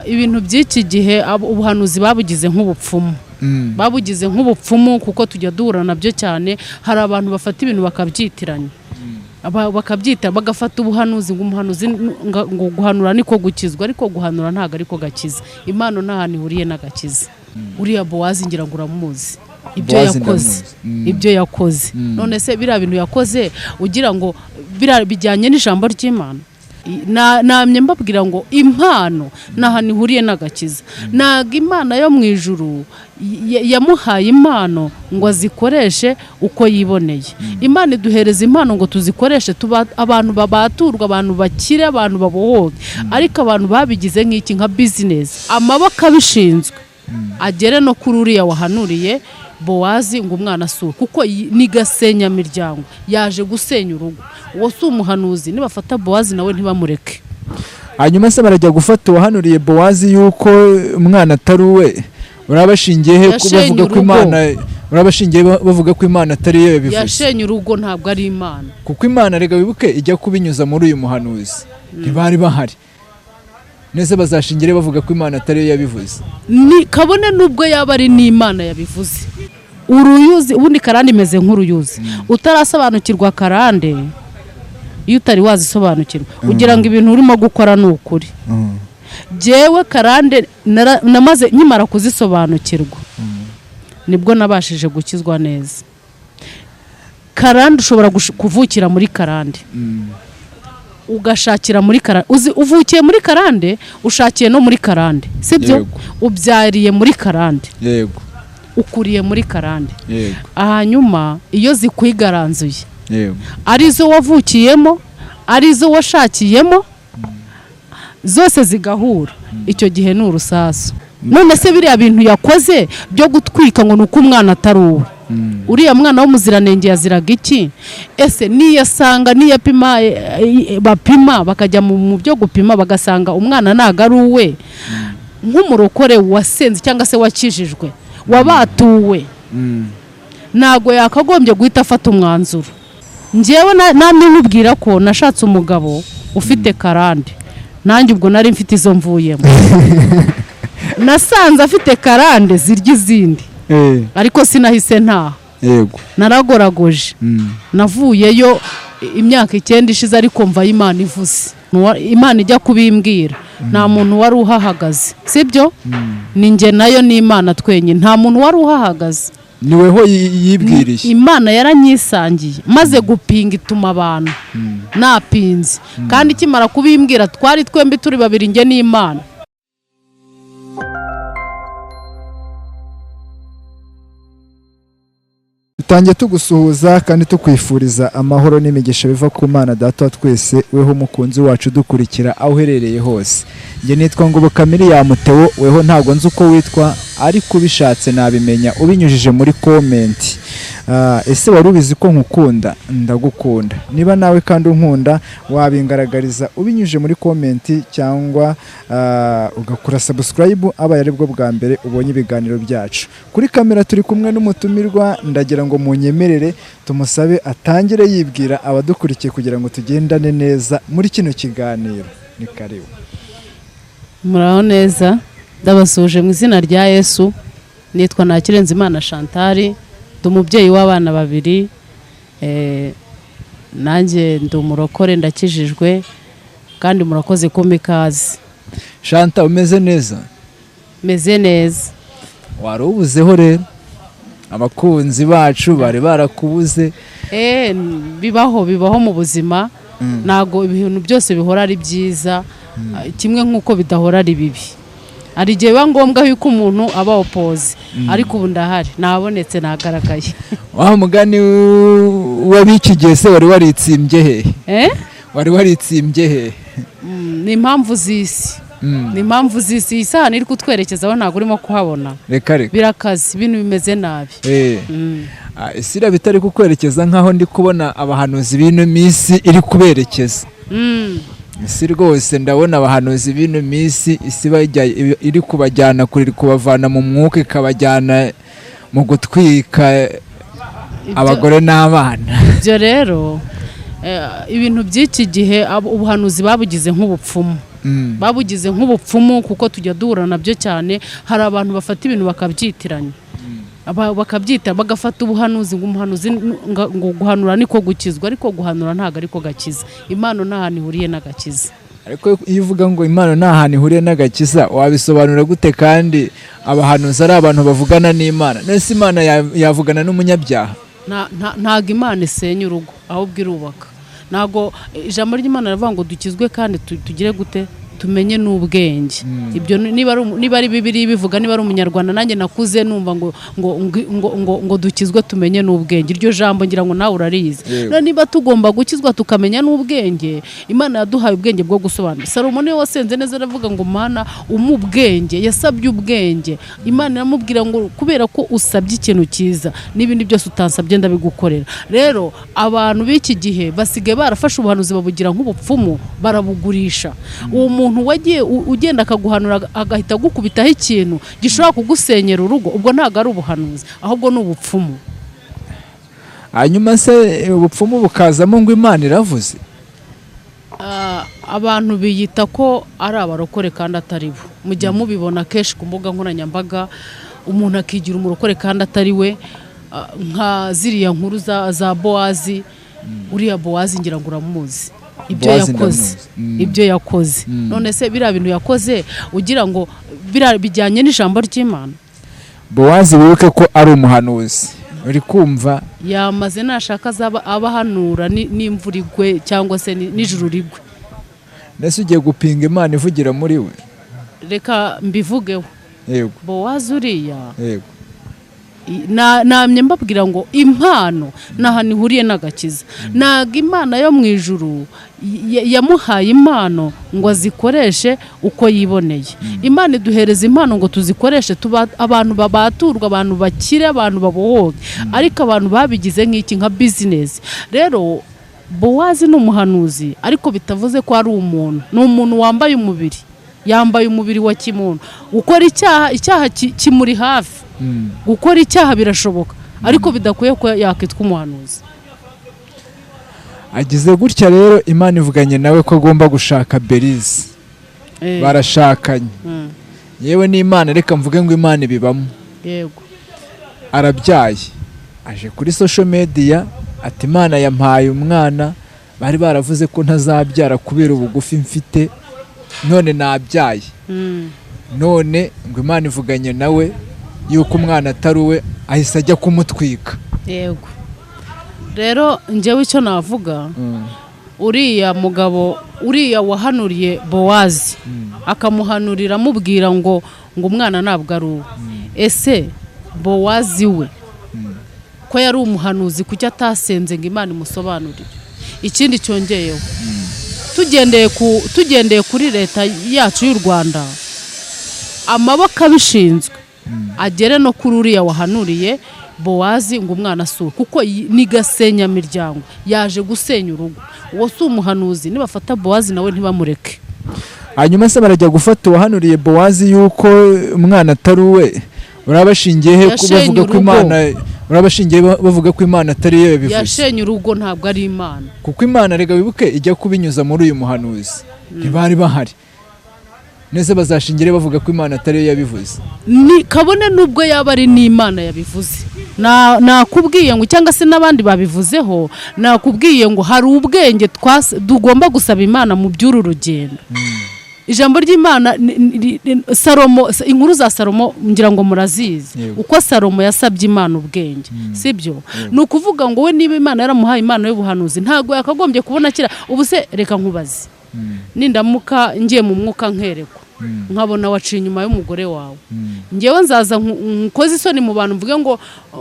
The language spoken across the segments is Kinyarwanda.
Ibintu by'iki gihe ubuhanuzi babugize nk'ubupfumu. Babugize nk'ubupfumu kuko tujya duhura nabyo cyane. Hari abantu bafata ibintu bakabyitiranya. Bakabyita bagafata ubuhanuzi ngo umuhanuzi ngo guhanura niko gukizwa, ariko guhanura ntago ariko gakiza. Impano ntahani huriye n'agakiza. Uriya Bowazi ngira ngo uramuzi. Ibyo yakoze. None se bira bintu yakoze ugira ngo bijyanye n'ijambo ry'Imana. Namye mbabwira ngo impano nahani huriye n'agakiza. Naga Imana yo mu ijuru yamuhaye impano ngo azikoreshe uko yiboneye. Imana iduhereza impano ngo tuzikoreshe tuba abantu babaturwa, abantu bakire, abantu babohoke. Ariko abantu babigize nk'iki nka business, amaboko abishinzwe agere no kuri uriya wahanuriye Bowazi ngo umwana asura, kuko ni gasenya miryango yaje gusenya urugo. Uwo si umuhanuzi, nibafata Bowazi nawe ntibamureke. Hanyuma se barajya gufata wahanuriye Bowazi yuko umwana atari uwe. Urabashingiye he kubavuga ko Imana, urabashingiye bavuga ko Imana atari yo yabivuze. Yashenye urugo ntabwo ari Imana. Kuko Imana rega wibuke ijya kubinyuza muri uyu muhanuzi. Ntibari bahari. Nese bazashingire bavuga ko Imana atari yo yabivuze. Ni kabone nubwo yaba ari n'Imana yabivuze. Uruyuzi ubundi karande imeze nk'uruyuzi. Utarasobanukirwa karande, iyo utari wazisobanukirwa ugira ngo ibintu urimo gukora n'ukuri. Jewe karande namaze nkimara kuzisobanukirwa nibwo nabashije gukizwa neza. Karande ushobora kuvukira muri karande. Ugashakira muri karande, uvukiye muri karande, ushakiye no muri karande, sibyo? Ubyariye muri karande, yego, ukuriye muri karande, yego. Hanyuma iyo zikwigaranzuye, yego, arizo wavukiyemo, arizo washakiyemo, zose zigahura, icyo gihe ni urusasu. None se biriya bintu yakoze byo gutwika ngo nuko umwana atari uwe. Uriya mwana w'umuziranenge yaziraga iki? Ese niyasanga niyapima bapima bakajya mu byo gupima bagasanga umwana ntago ari uwe, nk'umurokore wasenze cyangwa se wakijijwe wabatuwe, ntago yakagombye guhita afata umwanzuro. Njyewe namwe nkubwira ko nashatse umugabo ufite karande, nanjye ubwo nari mfite izo mvuyemo. Nasanze afite karande zirya izindi, ariko sinahise ntaha. Yego, naragoragoje. Navuyeyo imyaka 9 ishize, ariko mva Imana ivuze. Imana ijya kubimbwira, nta muntu wari uhahagaze, sibyo? Ni nge nayo ni Imana twenyine, nta muntu wari uhahagaze. Niweho yibwiriye. Imana yaranyisangiye maze gupinga ituma abantu napinze, kandi kimara kubimbwira twari twembi turi babiri, nge ni Imana. Tutangiye tugusuhuza kandi tukwifuriza amahoro n'imigisha biva ku Mana Data wa twese, weho mukunzi wacu dukurikira aho uherereye hose. Nge nitwa Ngoboka Miriam Theo, weho ntago nzi uko witwa, ariko ubishatse nabimenya ubinyujije muri comment. Ese wari ubizi ko nkukunda? Ndagukunda. Niba nawe kandi unkunda wabingaragariza ubinyujije muri comment, cyangwa ugakora subscribe abaye ari bwo bwa mbere ubonye ibiganiro byacu. Kuri kamera turi kumwe n'umutumirwa, ndagira ngo munyemerere tumusabe atangire yibwira abadukurikiye kugira ngo tugendane neza muri kino kiganiro. Ni karibu. Muraho neza, ndabasuje mu izina rya Yesu. Nitwa Nakirenzimana Chantal, umubyeyi w'abana babiri. Nanjye ndi umurokore, ndakijijwe, kandi murakoze kumpa ikaze. Chantal, umeze neza? Meze neza. Wari ubuzeho rero, abakunzi bacu bari barakubuze. Bibaho mu buzima. Nago ibintu byose bihora ari byiza, kimwe nk'uko bidahora ari bibi. Ari gihe biba ngombwa yuko umuntu aba opose, ariko ubu ndahari, nabonetse, nagaragaye. Wa mugani wabiki se wari waritsimbye he? Wari waritsimbye he? Ni impamvu z'isi. Ni impamvu z'isi, isahani iri kutwerekezaho ntago urimo kuhabona. Reka birakazi, ibintu bimeze nabi. Isira bitari kukwerekeza nkaho ndi kubona abahanuzi b'ino minsi iri kuberekeza. Isi rwose ndabona abahanuzi b'ino minsi isi iri kubajyana kuri kubavana mu mwuka ikabajyana mu gutwika abagore n'abana. Ibyo rero ibintu by'iki gihe ubuhanuzi babugize nk'ubupfumu. babugize nk'ubupfumu kuko tujya duhura nabyo cyane. Hari abantu bafata ibintu bakabyitiranya, bakabyita bagafata ubuhanuzi ngo umuhanuzi ngo guhanura niko gukizwa, ariko guhanura ntago ariko gakiza. Impano nta hantu ihuriye n'agakiza. Ariko iyo uvuga ngo impano nta hantu ihuriye n'agakiza, wabisobanura gute kandi abahanuzi ari abantu bavugana n'Imana? Nese Imana yavugana n'umunyabyaha? Ntago Imana isenya urugo, ahubwo irubaka. Ntago ijambo ry'Imana rivuga ngo dukizwe kandi tugire gute, tumenye n'ubwenge. Ibyo niba ari Bibiliya bivuga, niba ari umunyarwanda nanjye nakuze numva ngo dukizwe tumenye n'ubwenge. Iryo jambo ngira ngo nawe urarizi. Niba tugomba gukizwa tukamenya n'ubwenge, Imana yaduhaye ubwenge bwo gusobanura. Salomo niwe wasenze neza aravuga ngo Mana umubwenge, yasabye ubwenge. Imana iramubwira ngo kubera ko usabye ikintu cyiza n'ibindi byose utansabye ndabigukorera. Rero abantu b'iki gihe basigaye barafashe ubuhanuzi babugira nk'ubupfumu, barabugurisha. Uwo muntu wagiye ugenda akaguhanura agahita gukubitaho ikintu gishobora kugusenyera urugo, ubwo ntago ari ubuhanuzi, ahubwo ni ubupfumu. Hanyuma se ubupfumu bukazamo ngo Imana iravuze? Abantu biyita ko ari abarokore kandi atari bo. Mujya mubibona kenshi ku mbuga nkoranyambaga, umuntu akigira umurokore kandi atari we. Nka ziriya nkuru za Bowazi, uriya Bowazi ngira ngo uramuzi ibyo yakoze. None se biriya bintu yakoze ugira ngo bijyanye n'ijambo ry'Imana? Bowazi wibuke ko ari umuhanuzi, uri kumva yamaze nashaka abahanura n'imvura igwe cyangwa se n'ijuru rigwe. Nese ugiye gupinga Imana ivugira muri we? Reka mbivugeho. Yego. Bowazi uriya, yego, namye mbabwira ngo impano naha nihuriye n'agakiza. Naga Imana yo mu ijuru yamuhaye impano ngo azikoreshe uko yiboneye. Imana iduhereza impano ngo tuzikoreshe tuba abantu babaturwa, abantu bakire, abantu babohoke. Ariko abantu babigize nk'iki nka business. Rero Bowazi ni umuhanuzi, ariko bitavuze ko ari umuntu. Ni umuntu wambaye umubiri, yambaye umubiri wa kimuntu. Gukora icyaha kimuri hafi. Gukora icyaha birashoboka, ariko bidakwiye ko yakitwa umuhanuzi. Agize gutya rero Imana ivuganye nawe ko agomba gushaka Berize. Barashakanye. Yewe n'Imana, reka mvuge ngo Imana ibibamo. Yego. Arabyaye, aje kuri social media ati Imana yampaye umwana, bari baravuze ko ntazabyara kubera ubugufi mfite, none nabyaye. None ngo Imana ivuganye nawe yuko umwana atari we, ahise ajya kumutwika. Yego. Rero njyewe icyo navuga, uriya mugabo, uriya wahanuriye Bowazi, akamuhanurira amubwira ngo umwana ntabwo ari uwe. Ese Bowazi we ko yari umuhanuzi, kuki atasenze ngo Imana imusobanurire? Ikindi cyongeyeho, tugendeye kuri leta yacu y'u Rwanda, amaboko abishinzwe agere no kuri uriya wahanuriye Bowazi ngo umwana asura, kuko ni gasenyamiryango, yaje gusenya urugo. Uwo si umuhanuzi, nibafata Bowazi nawe ntibamureke. Hanyuma se barajya gufata uwahanuriye Bowazi yuko umwana atari uwe, urabashingiye he kubavuga ko Imana, urabashingiye bavuga ko Imana atari yo yabivuze? Yashenye urugo, ntabwo ari Imana. Kuko Imana rega wibuke ijya kubinyuza muri uyu muhanuzi, ntibari bahari. Nese bazashingire bavuga ko Imana atari yo yabivuze? Ni kabone nubwo yaba ari n'Imana yabivuze. Nakubwiye ngo, cyangwa se n'abandi babivuzeho, nakubwiye ngo hari ubwenge tugomba gusaba Imana mu by'uru rugendo. Ijambo ry'Imana, Salomo, inkuru za Salomo ngira ngo murazizi. Uko Salomo yasabye Imana ubwenge, sibyo? Ni ukuvuga ngo we niba Imana yaramuhaye impano y'ubuhanuzi, ntago yakagombye kubona kira. Ubu se reka nkubaze, nindamuka ngiye mu mwuka nkerekwa, nkabona waciye inyuma y'umugore wawe, ngewe nzaza nkoze isoni mu bantu mvuge ngo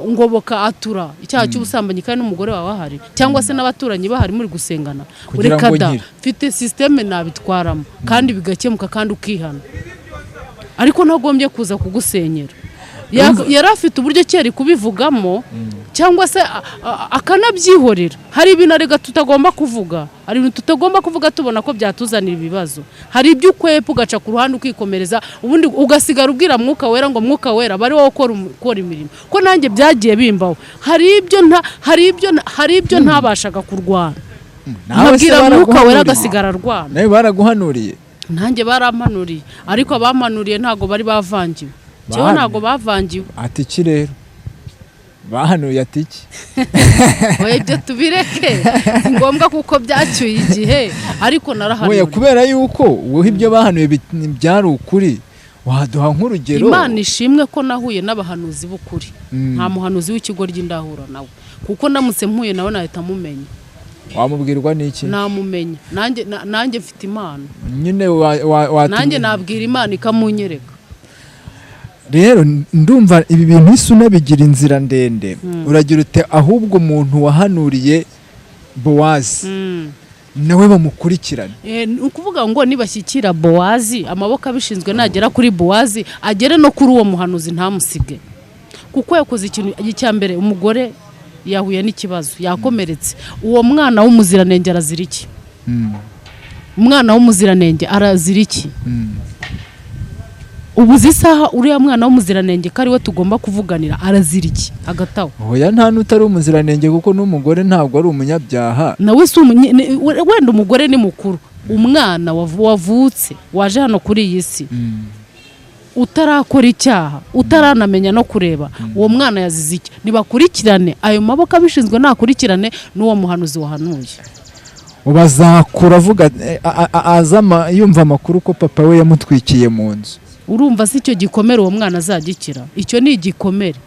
ngoboka atura icyaha cy'ubusambanyi kandi n'umugore wawe ahari, cyangwa se n'abaturanyi bahari muri gusengana? Ureka da, mfite systeme nabitwaramo kandi bigakemuka kandi ukihana. Ariko ntagombye kuza kugusenyera. Yari afite uburyo cyari kubivugamo, cyangwa se akanabyihorera. Hari ibintu arega tutagomba kuvuga, hari ibintu tutagomba kuvuga tubona ko byatuzanira ibibazo. Hari ibyo ukwepa ugaca ku ruhande ukikomereza, ubundi ugasigara ubwira Mwuka Wera ngo Mwuka Wera bari wowe ukora imirimo. Ko nanjye byagiye bimbaho, hari ibyo ntabashaga kurwana, nabwira Mwuka Wera agasigara arwana. Nawe baraguhanuriye? nanjye barampanuriye ariko abampanuriye ntago bari bavangiwe cyo ntago bavangiwe ati iki rero bahanuye ati iki oye byo tubireke si ngombwa kuko byacyuye igihe ariko narahanuye kubera yuko wowe ibyo bahanuye byari ukuri waduha nk'urugero Imana ishimwe ko nahuye n'abahanuzi b'ukuri nta muhanuzi w'ikigo ry'indahura nawe kuko ndamutse mpuye nawe nahita mumenya wamubwirwa n'iki namumenya nanjye mfite Imana nyine nanjye nabwira Imana ikamunyereka rero ndumva ibi bintu isuna bigira inzira ndende uragira ute ahubwo umuntu wahanuriye Bowazi nawe bamukurikirane ukuvuga ngo nibashyikira Bowazi amaboko abishinzwe nagera kuri Bowazi agere no kuri uwo muhanuzi ntamusige kuko yakoze ikintu cya mbere umugore yahuye n'ikibazo yakomeretse uwo mwana w'umuziranenge arazira iki umwana w'umuziranenge arazira iki ubuzi isaha uriya mwana w'umuziranenge kari we tugomba kuvuganira arazira iki agataho oya nta n'utari umuziranenge kuko n'umugore ntabwo ari umunyabyaha nawe wenda umugore ni mukuru umwana wavutse waje hano kuri iyi si utarakora icyaha utaranamenya no kureba uwo mwana yazize iki nibakurikirane ayo maboko abishinzwe nakurikirane n'uwo muhanuzi wahanuye ubazakura avuga azama yumva amakuru ko papa we yamutwikiye mu nzu urumva si icyo gikomere uwo mwana azagikira icyo ni igikomere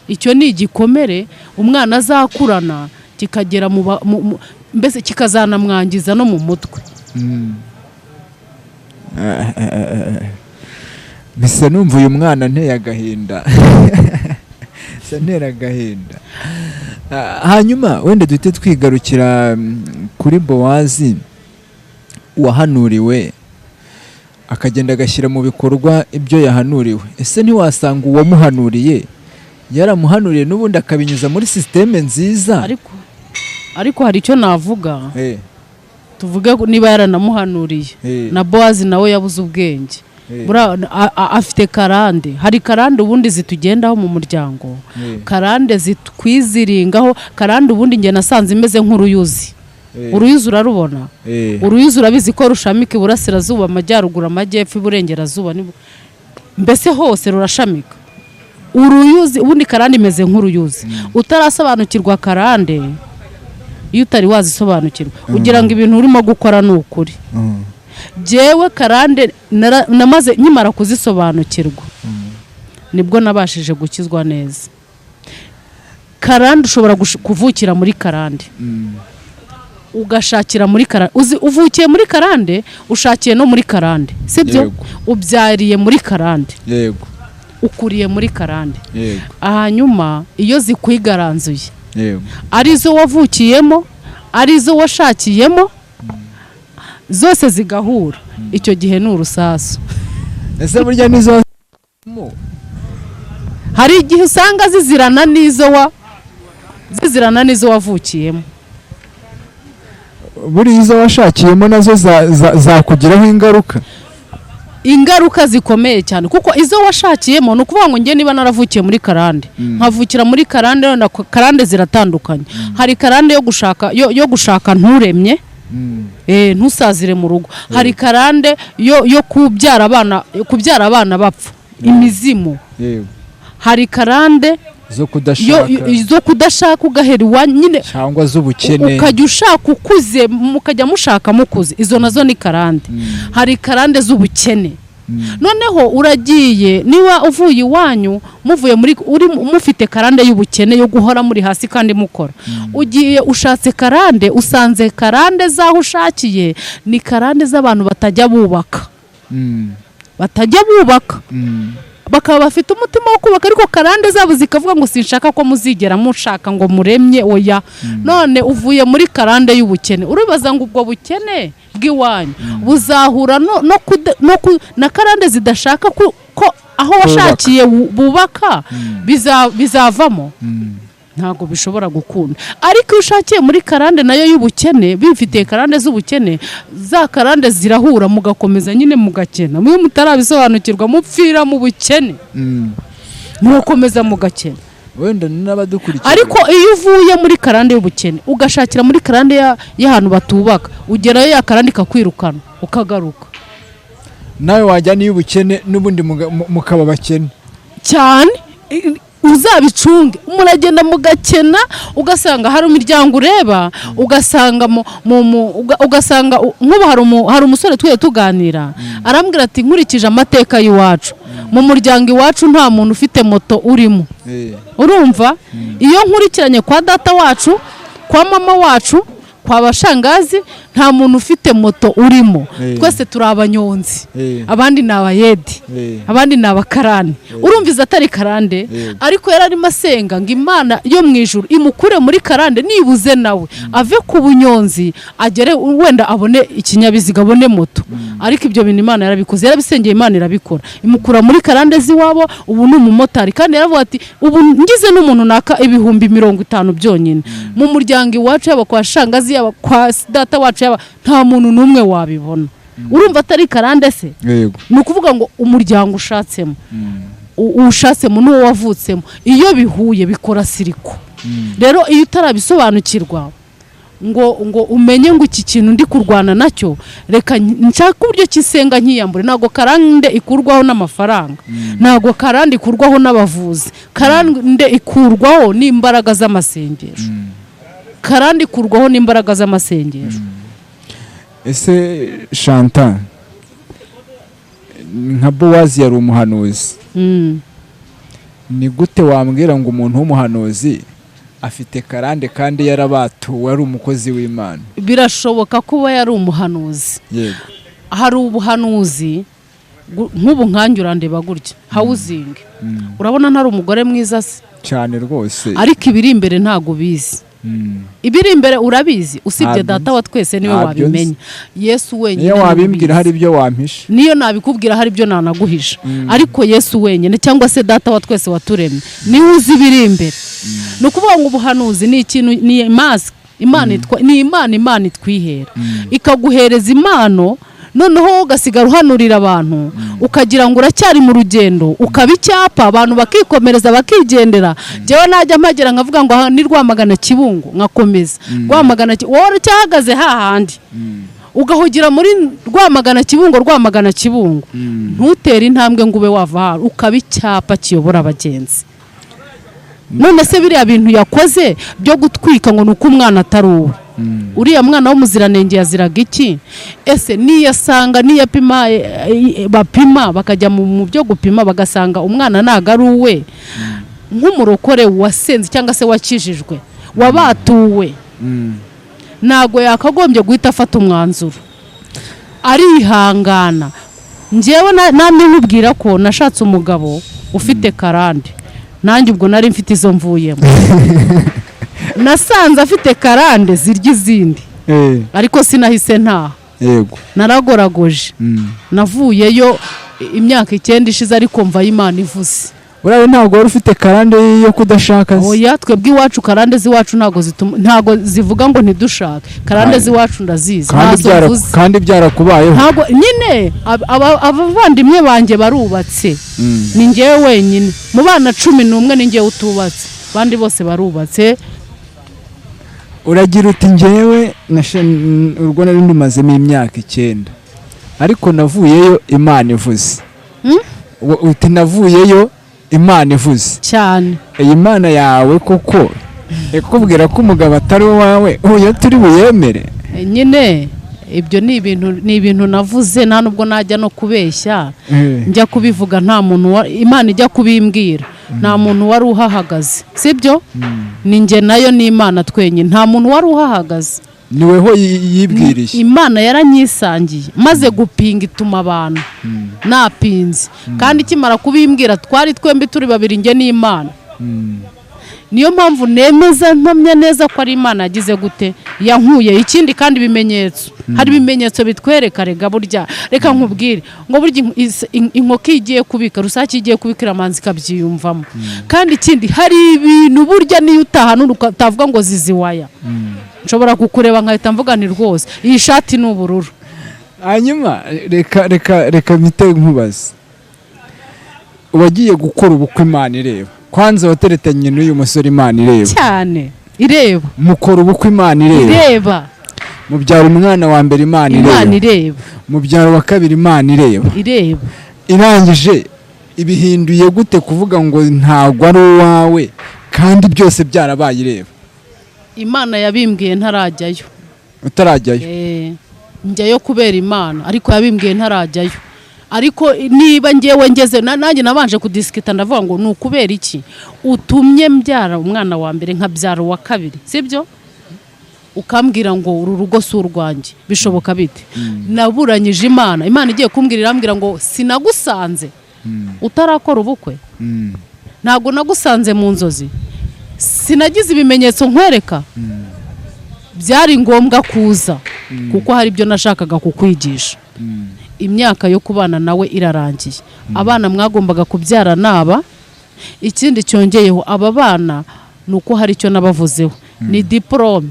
icyo ni igikomere umwana azakurana kikagera mbese kikazanamwangiza no mu mutwe bisa numva uyu mwana nteye agahinda ntera agahinda hanyuma wenda duhite twigarukira kuri Bowazi wahanuriwe akagenda agashyira mu bikorwa ibyo yahanuriwe ese ntiwasanga uwamuhanuriye yaramuhanuriye n'ubundi akabinyuza muri sisiteme nziza ariko hari icyo navuga tuvuge niba yaranamuhanuriye na Bowazi nawe yabuze ubwenge afite karande hari karande ubundi zitugendaho mu muryango karande zitwiziringaho karande ubundi njye nasanze imeze nk'uruyuzi uruyuzi urarubona uruyuzi urabizi ko rushamika iburasirazuba amajyaruguru amajyepfo iburengerazuba mbese hose rurashamika uruyuzi ubundi karande imeze nk'uruyuzi utarasobanukirwa karande iyo utari wazisobanukirwa ugira ngo ibintu urimo gukora ni ukuri jewe karande namaze nkimara kuzisobanukirwa nibwo nabashije gukizwa neza karande ushobora kuvukira muri karande ugashakira muri karande uvukiye muri karande ushakiye no muri karande sibyo ubyariye muri karande yego ukuriye muri karande hanyuma iyo zikwigaranzuye yego arizo wavukiyemo arizo washakiyemo zose zigahura icyo gihe ni urusasu ese burya nizo hari igihe usanga zizirana n'izo wavukiyemo buri izo washakiyemo nazo zakugiraho ingaruka zikomeye cyane kuko izo washakiyemo ni ukuvuga ngo njye niba naravukiye muri karande nkavukira muri karande wenda karande ziratandukanye hari karande yo gushaka nturemye ntusazire mu rugo hari karande yo kubyara abana bapfa imizimu hari karande zo kudashaka ugahera iwanyu nyine cyangwa z'ubukene ukajya ushaka ukuze mukajya mushaka mukuze izo nazo ni karande hari karande z'ubukene noneho uragiye niba uvuye iwanyu muvuye mufite karande y'ubukene yo guhora muri hasi kandi mukora ugiye ushatse karande usanze karande zaho ushakiye ni karande z'abantu batajya bubaka bakaba bafite umutima wo kubaka ariko karande zabo zikavuga ngo sinshaka ko muzigera mushaka ngo muremye oya none uvuye muri karande y'ubukene uribaza ngo ubwo bukene bw'iwanyu buzahura na karande zidashaka ko aho washakiye bubaka bizavamo ntabwo bishobora gukunda ariko iyo ushakiye muri karande nayo y'ubukene bifitiye karande z'ubukene za karande zirahura mugakomeza nyine mugakena mwe mutarabisobanukirwa mupfira mu bukene mukomeza mugakena wenda n'abadukurikira. ariko iyo uvuye muri karande y'ubukene ugashakira muri karande y'ahantu batubaka ugerayo ya karande ikakwirukana ukagaruka. nawe wajya niyo ubukene n'ubundi mukaba bakene cyane. Uzabicunge muragenda mugakena ugasanga hari imiryango ureba ugasanga ugasanga nk'ubu hari umusore twiye tuganira arambwira ati nkurikije amateka y'iwacu mu muryango iwacu nta muntu ufite moto urimo. urumva iyo nkurikiranye kwa data wacu kwa mama wacu kwa bashangazi nta muntu ufite moto urimo. twese turi abanyonzi, abandi ni abayedi, abandi ni abakarani. urumviza atari karande, ariko yararimo asenga ngo Imana yo mu ijuru imukure muri karande nibuze nawe ave ku bunyonzi agere wenda abone ikinyabiziga abone moto. ariko ibyo bintu Imana yarabikoze, yarabisengeye, Imana irabikora, imukura muri karande z'iwabo. ubu ni umumotari kandi yaravuga ati ubu ngize n'umuntu naka 50 byonyine mu muryango iwacu yaba kwa shangazi yaba kwa data wacu nta muntu n'umwe wabibona. urumva atari karande se? ni ukuvuga ngo umuryango ushatsemo ushatsemo n'uwo wavutsemo iyo bihuye bikora siriko. rero iyo utarabisobanukirwa ngo umenye ngo iki kintu ndi kurwana nacyo reka nshaka uburyo kisenga nkiyambure. ntago karande ikurwaho n'amafaranga, ntago karande ikurwaho n'abavuzi, karande ikurwaho n'imbaraga z'amasengesho. karande ikurwaho n'imbaraga z'amasengesho. ese Chantal nka Bowazi yari umuhanuzi, ni gute wambwira ngo umuntu w'umuhanuzi afite karande kandi yarabatuwe ari umukozi w'Imana? birashoboka kuba yari umuhanuzi. yego hari ubuhanuzi nk'ubu nkanjye urandeba gutya housing urabona ntari umugore mwiza se cyane rwose, ariko ibiri imbere ntago bizi. ibiri imbere urabizi, usibye data wa twese niwe wabimenya. Yesu wenyine niyo wabimbwira hari ibyo wampisha, niyo nabikubwira hari ibyo nanaguhisha. ariko Yesu wenyine cyangwa se data wa twese waturemye niwe uzi ibiri imbere. ni ukuvuga ngo ubuhanuzi ni ikintu, ni mask ni Imana itwihera ikaguhereza impano, noneho ugasigara uhanurira abantu ukagira ngo uracyari mu rugendo, ukaba icyapa abantu bakikomereza bakigendera. jewe najya mpagera nkavuga ngo aha ni Rwamagana Kibungo nkakomeza Rwamagana wowe cyahagaze hahandi ugahugira muri Rwamagana Kibungo ntutere intambwe ngo ube wava ukaba icyapa kiyobora abagenzi. none se biriya bintu yakoze byo gutwika ngo nuko umwana atari uwe, uriya mwana w'umuziranenge yaziraga iki? ese niyasanga niyapima bapima bakajya mu byo gupima bagasanga umwana ntago ari uwe, nk'umurokore wasenze cyangwa se wakijijwe wabatuwe, ntago yakagombye guhita afata umwanzuro, arihangana. njyewe namwe nkubwira ko nashatse umugabo ufite karande, nanjye ubwo nari mfite izo mvuyemo. nasanze afite karande zirya izindi, ariko sinahise ntaha. yego naragoragoje, navuyeyo imyaka 9 ishize, ariko mva Imana ivuze. urabe ntabwo wari ufite karande yo kudashaka se? oya, twebwe iwacu karande z'iwacu ntago zivuga ngo ntidushake. karande z'iwacu ndazizi, kandi byarakubayeho. ntago nyine abavandimwe banjye barubatse, ni njyewe wenyine mu bana 11 ni njyewe utubatse, abandi bose barubatse. uragira uti njyewe urwo nari ndimazemo imyaka 9 ariko navuyeyo Imana ivuze. uti navuyeyo Imana ivuze cyane. iyi Mana yawe koko ikubwira ko umugabo atari wawe, uyo turi buyemere? nyine ibyo ni ibintu navuze, nta nubwo najya no kubeshya njya kubivuga. nta muntu Imana ijya kubimbwira, nta muntu wari uhahagaze, sibyo? ni njye nayo ni Imana twenyine, nta muntu wari uhahagaze. niweho yibwiriye. Imana yaranyisangiye maze gupinga ituma abantu napinze, kandi kimara kubimbwira twari twembi turi babiri, njye ni Imana. niyo mpamvu nemeza mpamya neza ko ari Imana yagize gute yankuye. ikindi kandi ibimenyetso, hari ibimenyetso bitwereka. rega burya reka nkubwire ngo burya inkoko igiye kubika, rusake igiye kubikira amanzi kabyiyumvamo. kandi ikindi hari ibintu burya niyo utahanura utavuga ngo ziziwaya, nshobora kukureba nkahita mvuga ni rwose iyi shati ni ubururu. hanyuma reka mpite nkubaza, wagiye gukora ubukwe Imana ireba kwanza wateretanye n'uyu musore Imana ireba cyane ireba, mukora ubukwe Imana ireba, mubyara umwana wa mbere Imana ireba, mubyara wa kabiri Imana ireba, irangije ibihinduye gute kuvuga ngo ntabwo ari uwawe kandi byose byarabaye ireba? Imana yabimbwiye ntarajyayo. Utarajyayo? Njyayo kubera Imana, ariko yabimbwiye ntarajyayo. Ariko niba ngewe ngeze nanjye nabanje kudisikita ndavuga ngo ni ukubera iki utumye mbyara umwana wa mbere nkabyara wa kabiri, sibyo? Ukambwira ngo uru rugo si urwanjye, bishoboka bite? Naburanyije Imana igiye kumbwira irambwira ngo sinagusanze utarakora ubukwe, ntago nagusanze mu nzozi, sinagize ibimenyetso nkwereka, byari ngombwa kuza kuko hari ibyo nashakaga kukwigisha. Imyaka yo kubana nawe irarangiye, abana mwagombaga kubyara naba. Ikindi cyongeyeho aba bana nuko hari icyo nabavuzeho, ni diplome.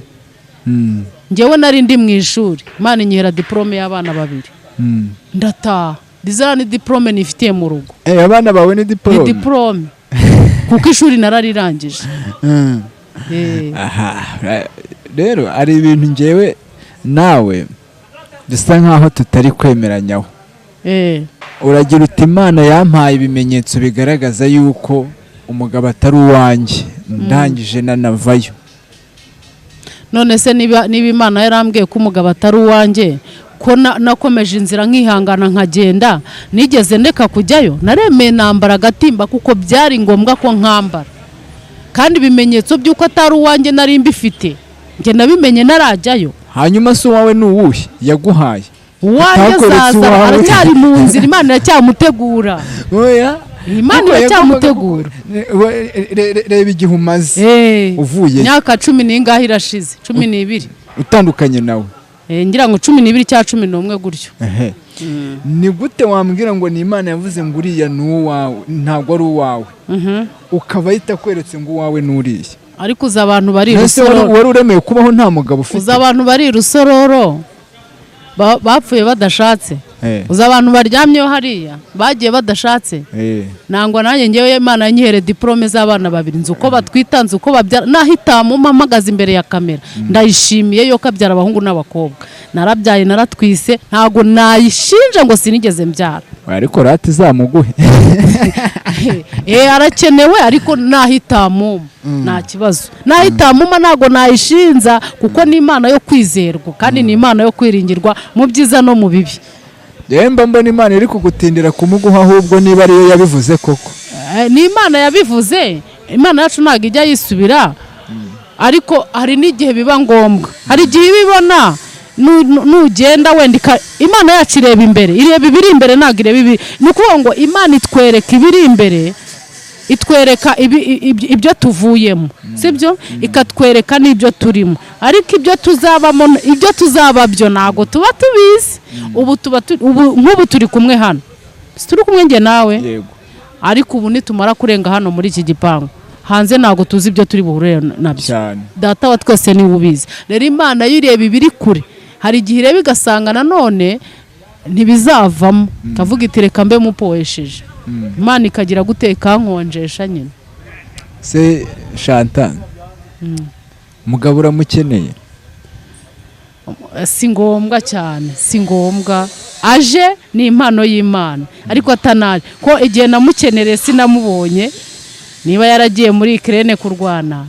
Ngewe nari ndi mu ishuri, Imana inyihera diplome y'abana babiri, ndataha dizara ni diplome nifitiye mu rugo. Abana bawe ni diplome? Ni diplome kuko ishuri nararirangije. Rero ari ibintu ngewe nawe dusa nkaho tutari kwemeranyaho. Uragira uti Imana yampaye ibimenyetso bigaragaza yuko umugabo atari uwanjye, ndangije nanavayo. None se niba Imana yarambwiye ko umugabo atari uwanjye, ko nakomeje inzira nkihangana nkagenda, nigeze ndeka kujyayo? Naremeye nambara agatimba kuko byari ngombwa ko nkambara, kandi ibimenyetso by'uko atari uwanjye nari mbifite, njye nabimenye narajyayo. Hanyuma se uwawe ni uwuhe yaguhaye? Uwanjye zaza aracyari mu nzira, Imana iracyamutegura. Imana iracyamutegura. Reba igihe umaze uvuye, imyaka 10 n'ingahe irashize, 12 utandukanye nawe. Ngira ngo 12 cya 11 gutyo. Ni gute wambwira ngo ni Imana yavuze ngo uriya ni uwawe, ntabwo ari uwawe, ukaba yitakweretse ngo uwawe n'uriya? Ariko uza abantu bari rusororo, wari uremeye kubaho nta mugabo ufite? Uza abantu bari rusororo bapfuye badashatse, uza abantu baryamyeho hariya bagiye badashatse. Nangwa nanjye ngewe Imana yanyihere diplome z'abana babiri, nzi uko batwitanze, uko babyara, nahitamo mpamagaza imbere ya kamera, ndayishimiye yo kabyara abahungu n'abakobwa. Narabyaye, naratwise, ntago nayishinja ngo sinigeze mbyara. Ariko rati zamuguhe. Arakenewe, ariko nahitamo nta kibazo. Nahitamo ntago nayishinza kuko ni Imana yo kwizerwa kandi ni Imana yo kwiringirwa mu byiza no mu bibi. Yemba mbona Imana iri kugutindira kumuguha, ahubwo niba ariyo yabivuze koko. Ni Imana yabivuze, Imana yacu ntago ijya yisubira, ariko hari n'igihe biba ngombwa, hari igihe ibibona nugenda wendika. Imana yacu ireba imbere, ireba ibiri imbere, ntago ireba ibi. Ni ukuvuga ngo Imana itwereka ibiri imbere, itwereka ibyo tuvuyemo, sibyo? Ikatwereka n'ibyo turimo, ariko ibyo tuzabamo, ibyo tuzababyo ntago tuba tubizi. Nk'ubu turi kumwe hano, turi kumwe nge nawe, ariko ubu nitumara kurenga hano muri iki gipangu, hanze ntago tuzi ibyo turi buhure nabyo. Data wa twese niwe ubizi. Rero Imana yireba ibiri kure, hari igihe ireba igasanga nanone ntibizavamo, kavuga iti reka mbe mupoesheje. Imana ikagira guteka nkonjesha nyine. Se Chantal, mugabo uramukeneye? Si ngombwa cyane, si ngombwa. Aje ni impano y'Imana, ariko atanaje ko igihe namukenereye sinamubonye. Niba yaragiye muri Ukraine kurwana,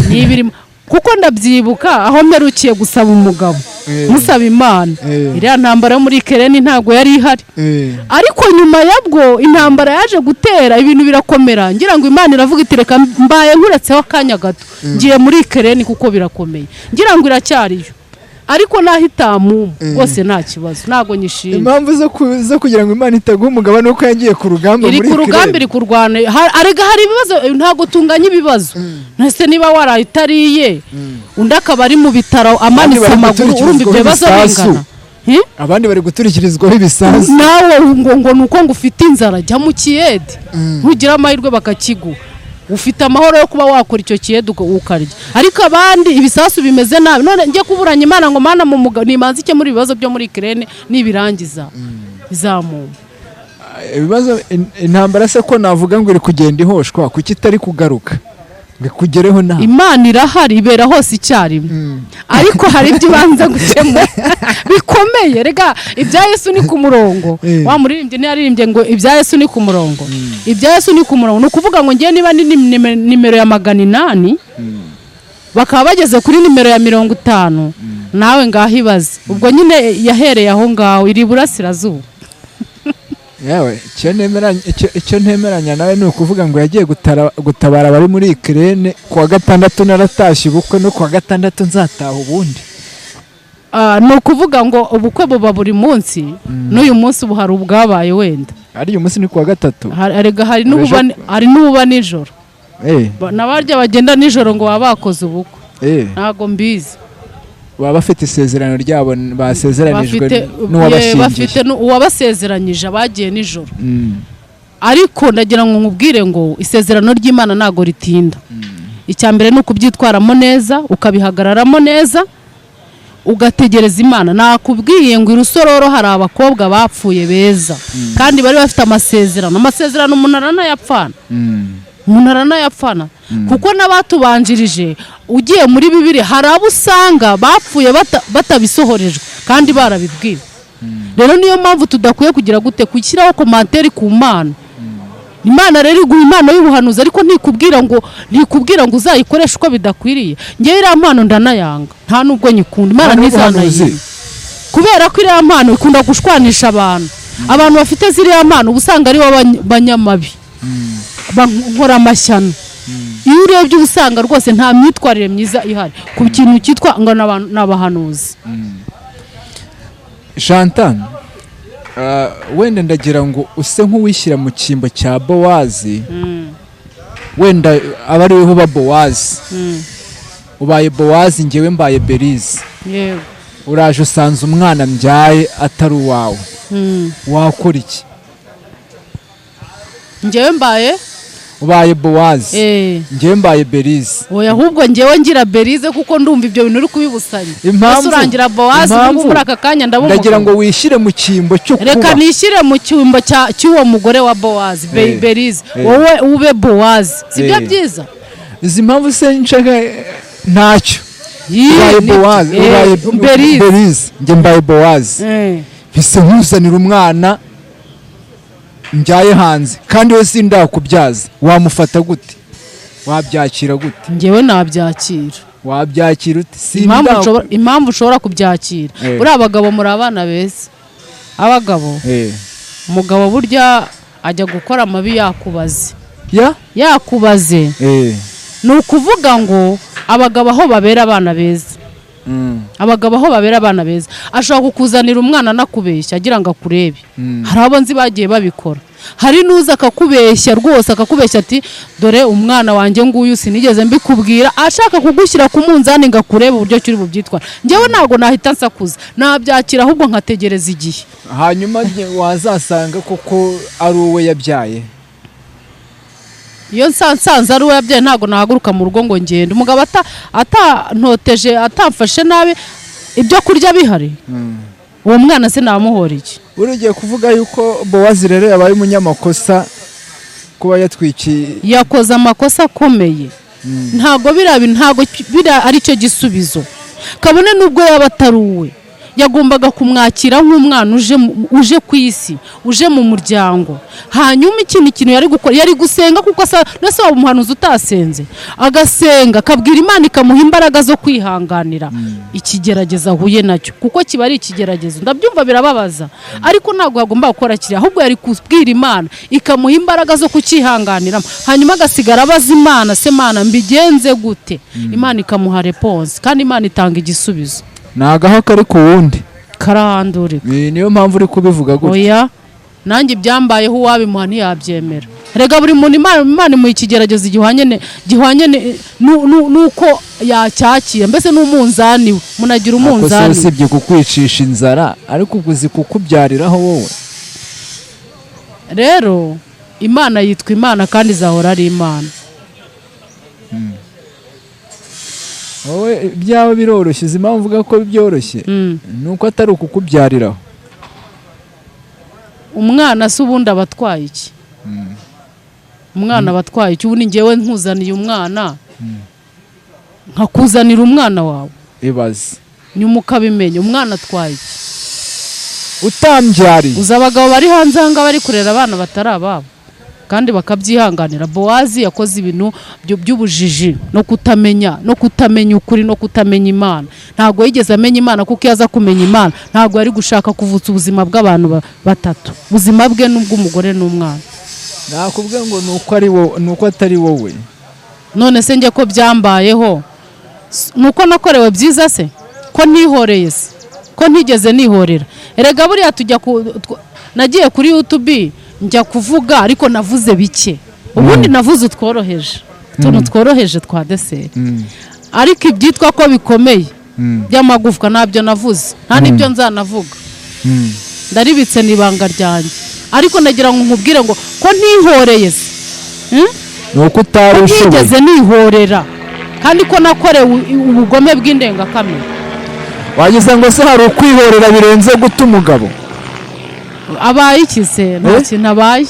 nibiri kuko ndabyibuka aho mperukiye gusaba umugabo, musaba Imana. Iriya ntambara muri Ukraine ntago yari ihari, ariko nyuma yabwo intambara yaje gutera, ibintu birakomera. Ngira ngo Imana iravuga iti reka mbaye nkuretseho akanya gato, ngiye muri Ukraine kuko birakomeye. Ngira ngo iracyariyo, ariko nahitamu rwose nta kibazo, ntago nyishimye. Impamvu zo kugira ngo Imana itaguha umugabo nuko yagiye ku rugamba muri Ukraine. Iri ku rugamba, iri kurwana, arega hari ibibazo, ntago tunganya ibibazo. Nese niba warayitariye undi akaba ari mu bitaro amanitse amaguru, urumva ibyo bibazo bingana? Abandi bari guturikirizwaho ibisasu, nawe ngo nuko ngo ufite inzara, jya mu kiyede, ntugira amahirwe bakakiguha. Ufite amahoro yo kuba wakora icyo kiyede ukarya, ariko abandi ibisasu bimeze nabi. None njye kuburanya Imana ngo Mana mu nimanzi cyo muri ibibazo byo muri Ukraine nibirangiza izamuma. ibibazo intambara se ko navuga ngo iri kugenda ihoshwa kuki itari kugaruka ngo ikugereho nawe? Imana irahari ibera hose icyarimwe, ariko hari ibyo ibanza gukemura bikomeye. Rega ibya Yesu ni ku murongo. Wa muririmbyi ntiyaririmbye ngo ibya Yesu ni ku murongo. Ibya Yesu ni ku murongo, ni ukuvuga ngo ngiye niba ni nimero ya 800 bakaba bageze kuri nimero ya 50, nawe ngaho ibaze. Ubwo nyine yahereye aho ngaho iri burasirazuba. Yewe icyo ntemeranya nawe ni ukuvuga ngo yagiye gutabara abari muri Ukraine. Kuwa gatandatu naratashye ubukwe, no kuwa gatandatu nzataha ubundi. Ni ukuvuga ngo ubukwe buba buri munsi, n'uyu munsi ubu hari ubwabaye wenda. Ari uyu munsi ni kuwa gatatu. Hari n'ububa nijoro. N'abarya bagenda nijoro ngo baba bakoze ubukwe. Ntago mbizi. Baba bafite isezerano ryabo basezeranijwe n'uwabashingiye. Bafite uwabasezeranyije abagiye nijoro. Ariko ndagira ngo nkubwire ngo isezerano ry'Imana ntago ritinda. Icyambere ni ukubyitwaramo neza, ukabihagararamo neza, ugategereza Imana. Nakubwiye ngo irusororo hari abakobwa bapfuye beza kandi bari bafite amasezerano umuntu aranayapfana. Kuko n'abatubanjirije ugiye muri Bibiliya hari abo usanga bapfuye batabisohorejwe kandi barabibwiwe. Rero niyo mpamvu tudakwiye kugira gute kushyiraho komanteri ku Mana. Imana rero iguha impano y'ubuhanuzi, ariko ntikubwira ngo uzayikoresha uko bidakwiriye. Ngewe iriya mpano ndanayanga, nta nubwo nyikunda. Imana ntizanayizi, kubera ko iriya mpano ikunda gushwanisha abantu. Abantu bafite ziriya mpano uba usanga ari bo banyamabi, bankora amashyano. Iyo urebye uba usanga rwose nta myitwarire myiza ihari ku kintu cyitwa ngo n'abahanuzi. Chantal, wenda ndagira ngo use nk'uwishyira mu cyimbo cya Bowazi. Wenda aba ari weho uba Bowazi. Ubaye Bowazi, ngewe mbaye Berize. Yego. Uraje usanze umwana mbyaye atari uwawe. Wakora iki? Ngewe ubaye Bowazi, ngewe mbaye Berize. Oya, ahubwo ngewe ngira Berize kuko ndumva ibyo bintu uri kubibusanya. Ese urangira Bowazi muri aka kanya ndabumva. Ndagira ngo wishyire mu cyimbo cyo kuba. Reka nishyire mu cyimbo cy'uwo mugore wa Bowazi, Berize. Wowe ube Bowazi, sibyo byiza? Izi mpamvu se nshaka ntacyo. Ubaye Bowazi, ubaye Berize, nge mbaye Bowazi. Bise nkuzanira umwana mbyaye hanze kandi we sindakubyaza, wamufata gute? Wabyakira gute? Ngewe nabyakira. Wabyakira ute? Impamvu ushobora kubyakira, uri abagabo muri abana beza. Abagabo, umugabo burya ajya gukora amabi yakubaze. Ni ukuvuga ngo abagabo aho babera abana beza. Abagabo aho babera abana beza, ashobora kukuzanira umwana nakubeshya agira ngo akurebe. Hari abo nzi bagiye babikora. Hari nuza akakubeshya rwose, akakubeshya ati dore umwana wanjye nguyu sinigeze mbikubwira, ashaka kugushyira ku munzani ngo akurebe uburyo cyuri bubyitwara. Ngewe ntago nahita nsakuza, nabyakira ahubwo nkategereza igihe. Hanyuma wazasanga koko ari uwe yabyaye. Iyo nsanze ari uwe yabyaye ntago nahaguruka mu rugo ngo ngende. Umugabo atantoteje, atamfashe nabi, ibyo kurya bihari, uwo mwana se namuhora iki? Urugiye kuvuga yuko Bowazi rero yabaye umunyamakosa kuba yatwikiye. Yakoze amakosa akomeye. Ntago bira ari cyo gisubizo. Kabone nubwo yaba atari uwe, yagombaga kumwakira nk'umwana uje ku isi, uje mu muryango. Hanyuma ikintu yari gukora, yari gusenga kuko nase waba umuhanuzi utasenze, agasenga akabwira Imana ikamuha imbaraga zo kwihanganira ikigerageza ahuye nacyo, kuko kiba ari ikigeragezo. Ndabyumva birababaza, ariko ntabwo yagomba gukora kiriya, ahubwo yari kubwira Imana ikamuha imbaraga zo kukihanganiramo. Hanyuma agasigara abaza Imana, se Mana mbigenze gute? Imana ikamuha response, kandi Imana itanga igisubizo. Nagaho kari ku wundi karahandurika. Niyo mpamvu uri kubivuga gutya. Oya, nanjye byambayeho uwabimuha ntiyabyemera. Rega buri muntu Imana mu ikigeragezo gihwanye nuko yacyakira. Mbese n'umunzani we, munagira umunzani. Ako sibye kukwicisha inzara, ariko uguzi kukubyariraho wowe. Rero Imana yitwa Imana kandi izahora ari Imana. Wowe byawe biroroshye, impamvu uvuga ko byoroshye nuko atari ukukubyariraho. umwana se ubundi abatwaye iki? Umwana abatwaye iki? Ubu ni njyewe nkuzaniye umwana nkakuzanira umwana wawe, ibaze nyuma ukabimenya umwana atwaye iki? utambyariye. uza abagabo bari hanze aha ngaha bari kurera abana batari ababo kandi bakabyihanganira. Bowazi yakoze ibintu by'ubujiji no kutamenya ukuri no kutamenya Imana. Ntabwo yigeze amenya Imana, kuko iyo aza kumenya Imana ntabwo yari gushaka kuvutsa ubuzima bw'abantu batatu, ubuzima bwe n'ubw'umugore n'umwana. nakubwiye ngo nuko atari wowe. None se njye ko byambayeho, nuko nakorewe byiza se, ko ntihoreye se, ko ntigeze nihorera. Erega buriya nagiye kuri YouTube njya kuvuga, ariko navuze bike. Ubundi navuze utworoheje, tuntu tworoheje twa deseri, ariko ibyitwa ko bikomeye by'amagufwa ntabyo navuze, nta n'ibyo nzanavuga. Ndaribitse n'ibanga ryanjye, ariko nagira ngo nkubwire ngo ko ntihoreye se, nuko utari ushoboye. ntigeze nihorera kandi ko nakorewe ubugome bw'indengakamere. wagize ngo se hari ukwihorera birenze guta umugabo? Abaye iki se? Nta kintu abaye.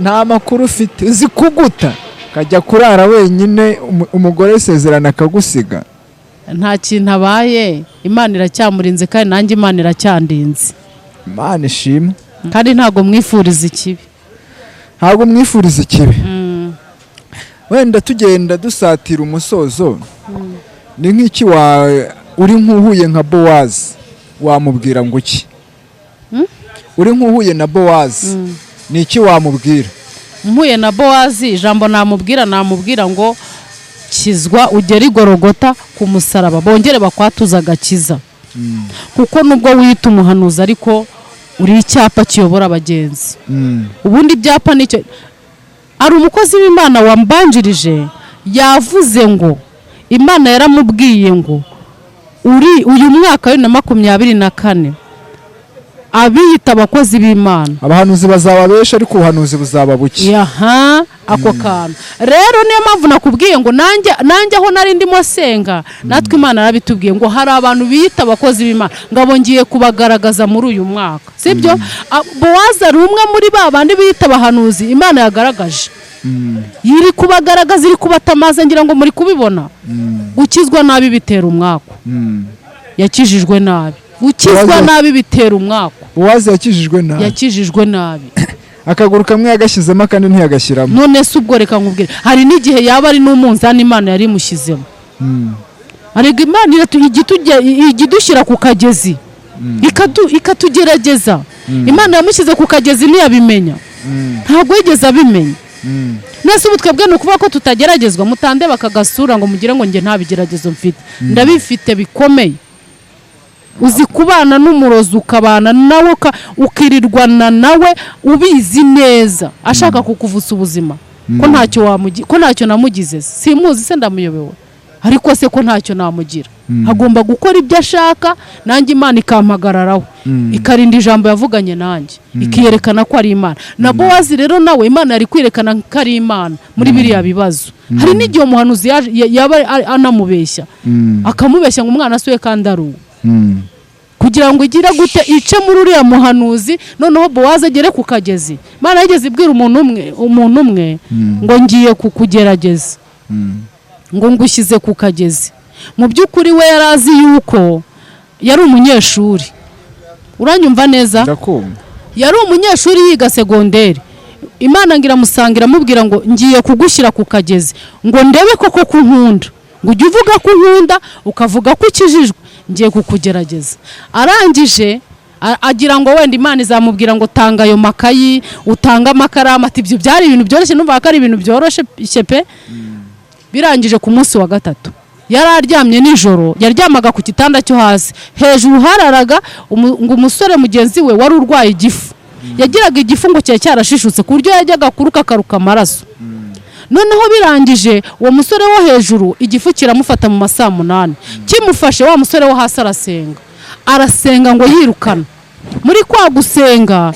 nta makuru ufite, uzi kuguta kajya kurara wenyine, umugore isezerana akagusiga. Nta kintu abaye, Imana iracyamurinze kandi nanjye Imana iracyandinze. Imana ishimwe. Kandi ntago mwifuriza ikibi. Ntabwo mwifuriza ikibi. Wenda tugenda dusatira umusozo, ni nk'iki uri nk'uhuye nka Bowazi wamubwira ngo iki? Uri nk'uhuye na Bowazi ni iki wamubwira? Mpuye na Bowazi, ijambo namubwira ngo kizwa ugera igorogota ku musaraba, bongere bakwatuza agakiza. Kuko nubwo wita umuhanuzi ariko uri icyapa kiyobora abagenzi. Ubundi ibyapa nicyo. Ari umukozi w'Imana wambanjirije yavuze ngo Imana yaramubwiye ngo uyu mwaka wa 2024 abiyita abakozi b'Imana, abahanuzi bazaba benshi ariko ubuhanuzi buzaba buke. Yaha, ako kantu rero niyo mpamvu nakubwiye ngo nanjye aho nari ndimo senga, natwe Imana yarabitubwiye ngo hari abantu biyita abakozi b'Imana ngabo ngiye kubagaragaza muri uyu mwaka, sibyo? Bowazi ari umwe muri babandi biyita abahanuzi Imana yagaragaje. Yiri kubagaragaza, iri kubatamaza, ngira ngo muri kubibona. Gukizwa nabi bitera umwaka. Yakijijwe nabi. Gukizwa nabi bitera umwaka. Bowazi yakijijwe nabi. Akaguru kamwe yagashyizemo akandi ntiyagashyiramo. None se ubwo reka nkubwire, hari n'igihe yaba ari n'umunzani Imana yari imushyizemo. Arega Imana igidushyira ku kagezi ikatugerageza. Imana yamushyize ku kagezi ntiyabimenya, ntabwo yigeze abimenya. Nese ubu twebwe nukuvuga ko tutageragezwa, mutande bakagasura ngo mugire ngo nge nta bigeragezo mfite. Ndabifite bikomeye. Uzi kubana n'umurozi, ukabana nawe ukirirwana nawe ubizi neza ashaka kukuvutsa ubuzima, ko ntacyo namugize. Simuzi se ndamuyobewe, ariko se ko ntacyo namugira. Agomba gukora ibyo ashaka, nanjye Imana ikampagararaho, ikarinda ijambo yavuganye nanjye, ikiyerekana ko ari Imana. Na Bowazi rero nawe Imana yari kwerekana ko ari Imana muri biriya bibazo. Hari n'igihe umuhanuzi yaba anamubeshya, akamubeshya ngo umwana asuye kandi ari uwo, kugira ngo igira gute ice muri uriya muhanuzi. Noneho Bowazi agere ku kagezi. Imana yigeze ibwira umuntu umwe ngo ngiye kukugerageza, ngo ngushyize ku kagezi. Mu by'ukuri we yarazi yuko yari umunyeshuri. Uranyumva neza? Yari umunyeshuri yiga segonderi. Imana ngira musangira mubwira ngo ngiye kugushyira ku kagezi ngo ndebe koko kunkunda, ngo ujye uvuga ko unkunda ukavuga ko ukijijwe, ngiye kukugerageza. Arangije agira ngo wenda Imana izamubwira ngo tanga ayo makayi, utanga amakaramu. Ati ibyo byari ibintu byoroshye, numva ko ari ibintu byoroshye pe. Birangije ku munsi wa gatatu yari aryamye nijoro, yaryamaga ku kitanda cyo hasi, hejuru hararaga ngo umusore mugenzi we wari urwaye igifu. Yagiraga igifu ngo cyari cyarashishutse ku buryo yajyaga kuruka akaruka amaraso. Noneho birangije uwo musore wo hejuru igifu kiramufata mu masaa 8. Kimufashe wa musore wo hasi arasenga ngo yirukana. Muri kwa gusenga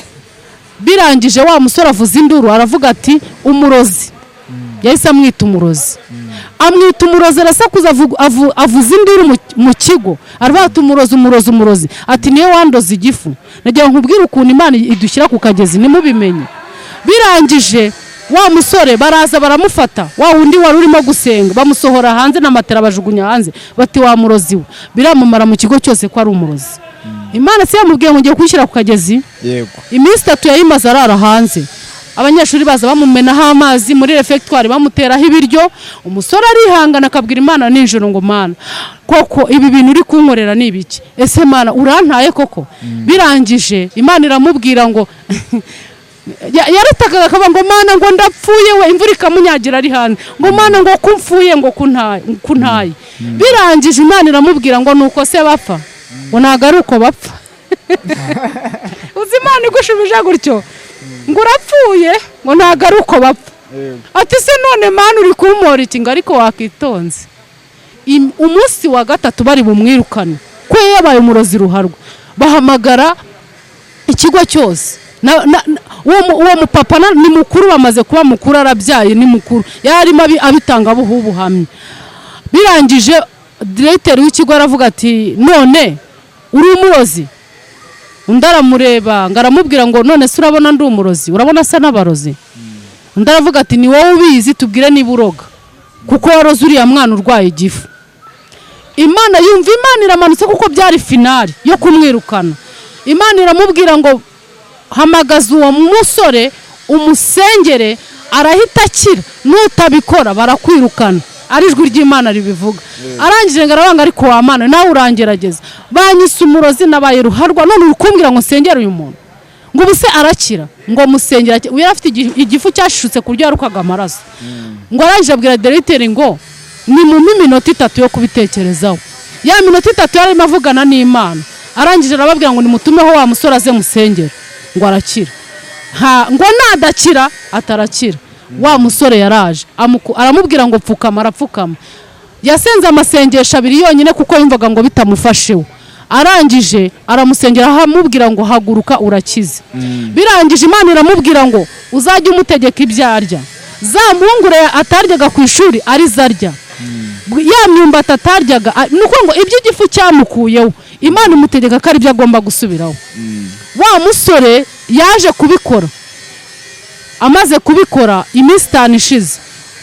birangije wa musore avuza induru, aravuga ati umurozi yahise amwita umurozi. Amwita umurozi, arasakuza avuza induru mu kigo, arabata umurozi ati niyo wandoze igifu. Nagira nkubwire ukuntu Imana idushyira ku kagezi nimubimenye. Birangije wa musore baraza baramufata, wa wundi wari urimo gusenga bamusohora hanze n'amatera bajugunya hanze, bati wa murozi we. Biramamara mu kigo cyose ko ari umurozi. Imana se yamubwiye ngo ngiye kwishyira ku kagezi. Yego. Iminsi 3 yayimaze arara hanze. Abanyeshuri baza bamumenaho amazi muri refectoire bamuteraho ibiryo. Umusore arihangana akabwira Imana nijoro ngo Mana koko ibi bintu uri kunkorera ni ibiki? Ese Mana urantaye koko? Birangije Imana iramubwira ngo yaratakaga akaba ngo Mana ngo ndapfuye we, imvura ikamunyagira ari hanze ngo Mana ngo kumfuye ngo kuntaye. Birangije Imana iramubwira ngo nuko se bapfa ngo nagaruko bapfa. Uzi Imana igushubije gutyo ngo urapfuye ngo nagaruko bapfa. Ati se none Mana uri kumpora iki? Ngo ariko wakitonze. Umunsi wa 3 bari bumwirukane ko yabaye umurozi ruharwa, bahamagara ikigo cyose. Uwo mupapa ni mukuru, bamaze kuba mukuru, arabyaye ni mukuru, yarimo abitanga buhamye. Birangije directeur w'ikigo aravuga ati none uri umurozi? Undi aramureba ngaramubwira ngo none se urabona ndi umurozi? Urabona asa n'abarozi? Undi aravuga ati ni wowe ubizi, tubwire niba uroga kuko waroze uriya mwana urwaye igifu. Imana yumva, Imana iramanutse kuko byari finali yo kumwirukana. Imana iramubwira ngo hamagaza uwo musore umusengere arahita akira, nutabikora barakwirukana. Ari ijwi ry'Imana ribivuga. Arangije ngarabanga ariko wa Mana nawe urangerageza. Banyise umurozi nabaye ruharwa, none urukumbwira ngo nsengere uyu muntu ngo ubuse arakira, ngo musengera uyu afite igifu cyashishutse kuryo yarukaga amaraso. Ngo arangije abwira directeur ngo ni mu minota 3 yo kubitekerezaho. Ya minota 3 yarimo avugana n'Imana. Arangije arababwira ngo nimutumeho wa musore aze musengere ngo arakira. Ngo nadakira atarakira. Wa musore yaraje aramubwira ngo pfukama, arapfukama. Yasenze amasengesho 2 yonyine kuko yumvaga ngo bitamufasheho. Arangije aramusengera ahamubwira ngo haguruka urakize. Birangije Imana iramubwira ngo uzajye umutegeka ibyarya. Za mpungure ataryaga ku ishuri ari zarya. Ya myumbati ataryaga nuko ngo iby'igifu cyamukuyeho. Imana imutegeka ko ari byo agomba gusubiraho. Wa musore yaje kubikora. Amaze kubikora iminsi 5 ishize,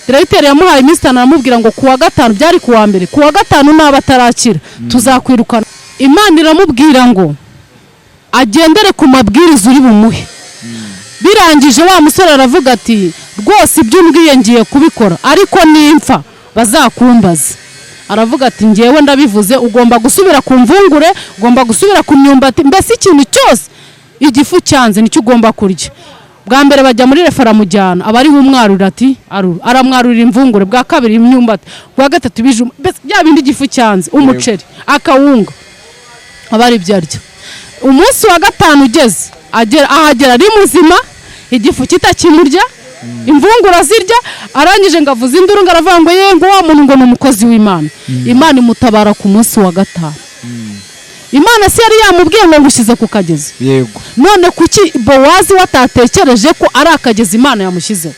directeur yamuhaye iminsi 5 aramubwira ngo kuwa 5 byari kuwa mbere, kuwa 5 naba tarakira tuzakwirukana. Imana iramubwira ngo agendere ku mabwiriza uri bumuhe. Birangije wa musore aravuga ati rwose ibyo umbwiye ngiye kubikora, ariko nimpfa bazakumbaza. Aravuga ati ngewe ndabivuze, ugomba gusubira ku mvungure, ugomba gusubira ku myumbati, mbese ikintu cyose igifu cyanze nicyo ugomba kurya. Bwa mbere bajya muri refera mujyana, abari umwarura ati aramwarurira imvungure, bwa kabiri imyumbati, bwa gatatu bijuma, bya bindi igifu cyanze, umuceri akawunga abari byarya. Umunsi wa 5 ugeze ahagera ari muzima, igifu kitakimurya, imvungura zirya. Arangije ngavuza induru ngaravuga ngo ye ngo wa muntu ngo n'umukozi w'Imana. Imana imutabara ku munsi wa 5. Imana se yari yamubwiye ngo ngushize ku kagezi. Yego. None kuki Bowazi watatekereje ko ari akagezi Imana yamushyize?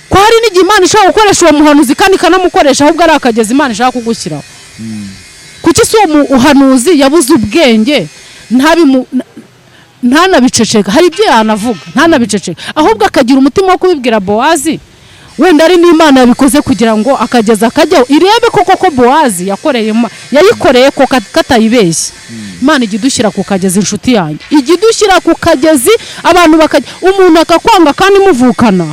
Ko hari n'igi Imana ishaka gukoresha uwo muhanuzi kandi kanamukoresha ahubwo ari akagezi Imana ishaka kugushyiraho. Kuki se uwo uhanuzi yabuze ubwenge ntanabiceceka? Hari ibyo yanavuga ntanabiceceka, ahubwo akagira umutima wo kubibwira Bowazi. Wenda ari n'Imana yabikoze kugira ngo akageza akajyaho irebe koko Bowazi yayikoreye ko katayibeshye. Imana igidushyira ku kagezi inshuti yanjye, igidushyira ku kagezi abantu bakajya, umuntu akakwanga kandi muvukana,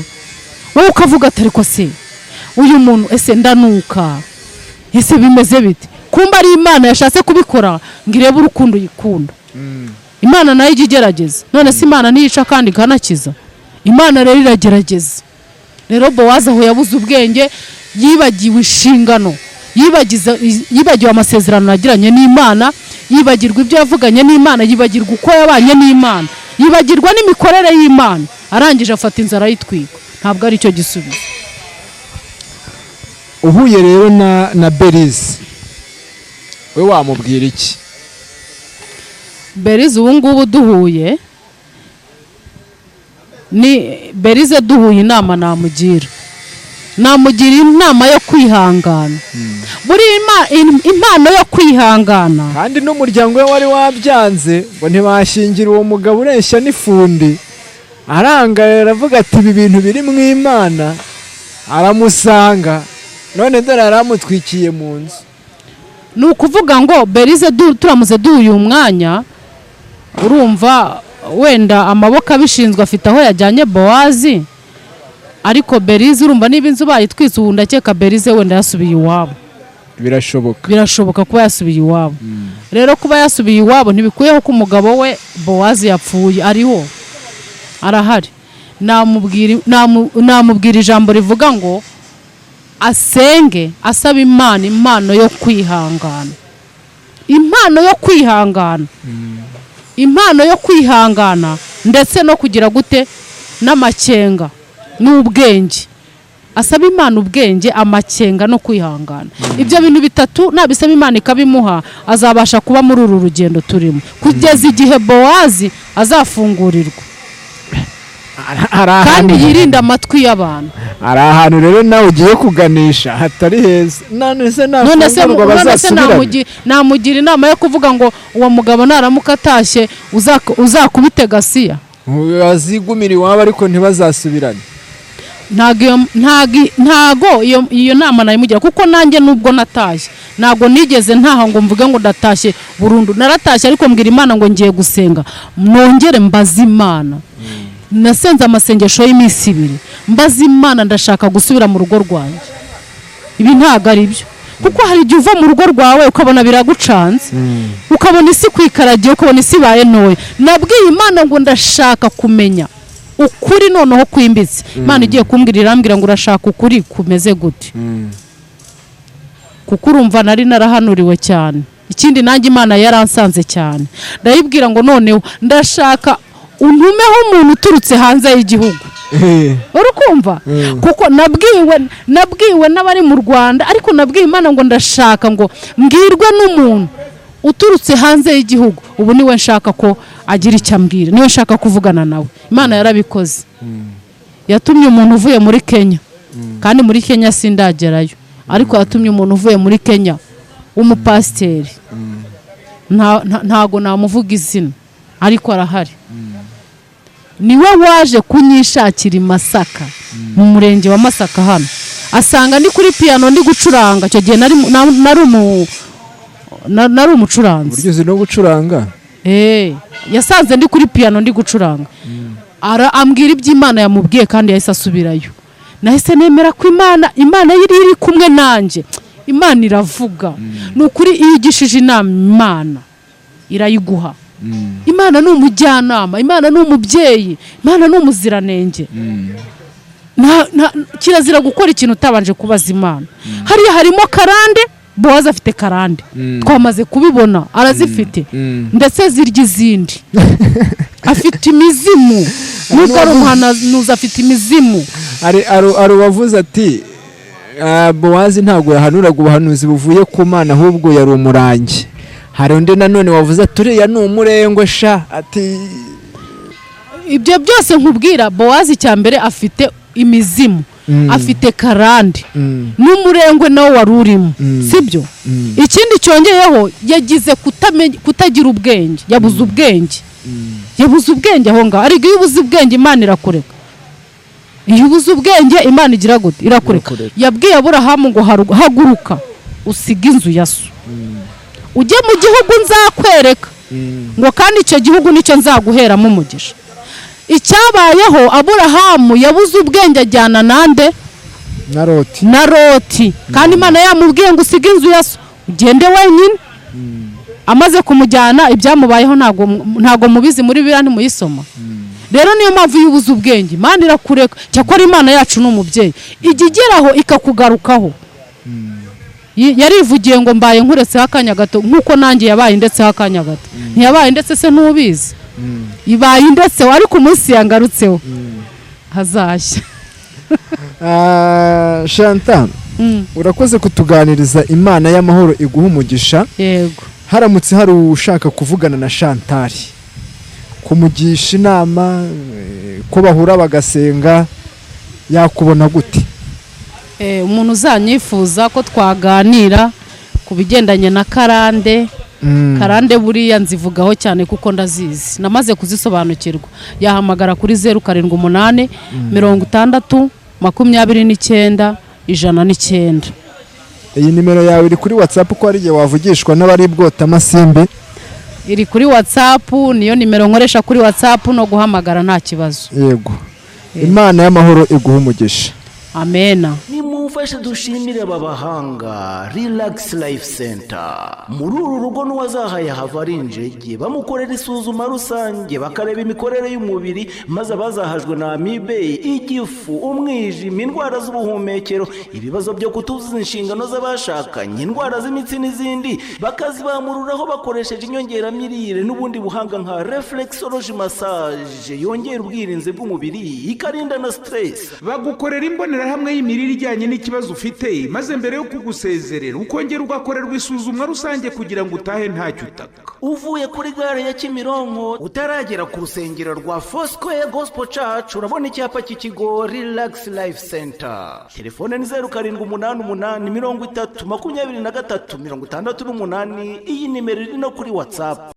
wowe ukavuga ati ariko se uyu muntu ese ndanuka, ese bimeze bite? Kumba ari Imana yashatse kubikora ngirebe urukundo yikunda. Imana nayo igerageza, none se Imana niyica kandi kanakiza? Imana rero iragerageza. Rero Bowazi aho yabuze ubwenge, yibagiwe inshingano, yibagiwe amasezerano yagiranye n'Imana, yibagirwa ibyo yavuganye n'Imana, yibagirwa uko yabanye n'Imana, yibagirwa n'imikorere y'Imana. Arangije afata inzara yitwika. Ntabwo ari cyo gisubizo. Uhuye rero na Berize, we wamubwira iki? Berize ubu ngubu duhuye, ni Berize duhuye inama namugira. namugira inama yo kwihangana. buriya impano yo kwihangana, kandi n'umuryango we wari wabyanze ngo ntibashingira uwo mugabo ureshya n'ifundi, arangaye aravuga ati ibi bintu biri mu Imana, aramusanga none dore aramutwikiye mu nzu. ni ukuvuga ngo Berize turamuze duhuye umwanya, urumva wenda amaboko abishinzwe afite aho yajyanye Bowazi, ariko Berize urumva niba inzu bayitwise ubu ndakeka Berize wenda yasubiye iwabo. birashoboka kuba yasubiye iwabo. rero kuba yasubiye iwabo ntibikuyeho ko umugabo we Bowazi yapfuye, ariho arahari. namubwira ijambo rivuga ngo asenge asaba Imana impano yo kwihangana, impano yo kwihangana, impano yo kwihangana ndetse no kugira gute n'amakenga n'ubwenge. asaba Imana ubwenge, amakenga no kwihangana. ibyo bintu bitatu nabisaba Imana ikabimuha, azabasha kuba muri uru rugendo turimo kugeza igihe Bowazi azafungurirwa. kandi yirinda amatwi y'abantu. hari ahantu rero nawe ugiye kuganisha hatari heza. none se namugira inama yo kuvuga ngo uwo mugabo naramuka atashye uzakubite Gasiya, azigumira iwabo ariko ntibazasubirane. ntago iyo nama nayimugira, kuko nanjye nubwo natashye ntago nigeze ntaha ngo mvuge ngo ndatashye burundu. naratashye ariko mbwira Imana ngo ngiye gusenga, nongere mbaza Imana. nasenze amasengesho y'iminsi 2, mbaza Imana ndashaka gusubira mu rugo rwanjye. ibi ntago ari byo, kuko hari igihe uva mu rugo rwawe ukabona biragucanze, ukabona isi kwikaragiye, ukabona isi baye ntoya. nabwiye Imana ngo ndashaka kumenya ukuri noneho kwimbitse. Imana igiye kumbwira irambwira ngo urashaka ukuri kumeze gute, kuko urumva nari narahanuriwe cyane. ikindi nanjye Imana yaransanze cyane, ndayibwira ngo noneho ndashaka untumeho umuntu uturutse hanze y'igihugu. urukumva kuko nabwiwe n'abari mu Rwanda, ariko nabwiye Imana ngo ndashaka ngo mbwirwe n'umuntu uturutse hanze y'igihugu. ubu niwe nshaka ko agira icyo ambwira, niwe nshaka kuvugana nawe. Imana yarabikoze, yatumye umuntu uvuye muri Kenya, kandi muri Kenya sindagerayo, ariko yatumye umuntu uvuye muri Kenya w'umupasiteri. ntago namuvuga izina ariko arahari. niwe waje kunyishakira i Masaka, mu murenge wa Masaka hano, asanga ndi kuri piano ndi gucuranga. icyo gihe nari umucuranzi. buryo uzi no gucuranga? yasanze ndi kuri piano ndi gucuranga, ambwira iby'Imana yamubwiye, kandi yahise asubirayo. nahise nemera ko Imana iri kumwe nanjye. Imana iravuga. ni ukuri iyo ugishije inama Imana irayiguha. Imana ni umujyanama, Imana ni umubyeyi, Imana ni umuziranenge. kirazira gukora ikintu utabanje kubaza Imana. hariya harimo karande, Bowazi afite karande, twamaze kubibona, arazifite ndetse zirya izindi. afite imizimu, nubwo ari umuhanuzi afite imizimu. ari uwavuze ati Bowazi ntabwo yahanuraga ubuhanuzi buvuye ku Mana, ahubwo yari umurangi. hari undi nanone wavuze ati uriya ni umurengwe sha. ati ibyo byose nkubwira, Bowazi cyambere afite imizimu, afite karande n'umurengwe nawe wari urimo, sibyo? ikindi cyongeyeho yagize kutagira ubwenge, yabuze ubwenge. yabuze ubwenge aho ngaho. ariko iyo ubuze ubwenge Imana irakureka. iyo ubuze ubwenge Imana igira gute? irakureka. yabwiye Aburahamu ngo haguruka usiga inzu ya so, ujye mu gihugu nzakwereka, ngo kandi icyo gihugu nicyo nzaguheramo umugisha. icyabayeho, Aburahamu yabuze ubwenge ajyana nande? na Loti. kandi Imana yamubwiye ngo usige inzu ya so ugende wenyine. amaze kumujyana, ibyamubayeho ntago mubizi muri Bibiliya ntimuyisoma. rero niyo mpamvu iyo ubuze ubwenge Imana irakureka. cyakora Imana yacu ni umubyeyi, ijya igeraho ikakugarukaho. yarivugiye ngo mbaye nkuretseho akanya gato, nk'uko nanjye yabaye ndetseho akanya gato. ntiyabaye ndetse se ntubizi, ibaye ndetseho, ariko umunsi yangarutseho hazashya. Chantal, urakoze kutuganiriza. Imana y'amahoro iguha umugisha. yego. haramutse hari ushaka kuvugana na Chantal, kumugisha inama, ko bahura bagasenga, yakubona gute? umuntu uzanyifuza ko twaganira ku bigendanye na karande. Karande buriya nzivugaho cyane kuko ndazizi, namaze kuzisobanukirwa. Yahamagara kuri 078 60 29 109. Iyi nimero yawe iri kuri WhatsApp ko ari gihe wavugishwa n'abari bwota amasimbi? Iri kuri WhatsApp, niyo nimero nkoresha kuri WhatsApp no guhamagara nta kibazo. Yego. Imana y'amahoro iguha umugisha. Amena. Nimumfashe dushimire aba bahanga Relax Life Center. Muri uru rugo n'uwazahaye hava ari injege, bamukorera isuzuma rusange bakareba imikorere y'umubiri, maze abazahajwe na amibe, igifu, umwijima, indwara z'ubuhumekero, ibibazo byo kutuzuza inshingano z'abashakanye, indwara z'imitsi n'izindi, bakazibamururaho bakoresheje inyongeramirire n'ubundi buhanga nka reflexology massage yongera ubwirinzi bw'umubiri ikarinda na stress. Bagukorera imbonerahamwe y'imirire ijyanye n'ikibazo ufite, maze mbere yo kugusezerera ukongera ugakorerwa isuzumwa rusange kugira ngo utahe ntacyo utaka. Uvuye kuri gare ya Kimironko utaragera ku rusengero rwa Foursquare Gospel Church, urabona icyapa cy'ikigo Relax Life Center. Telefone ni 0788 30 23 68. Iyi nimero iri no kuri WhatsApp.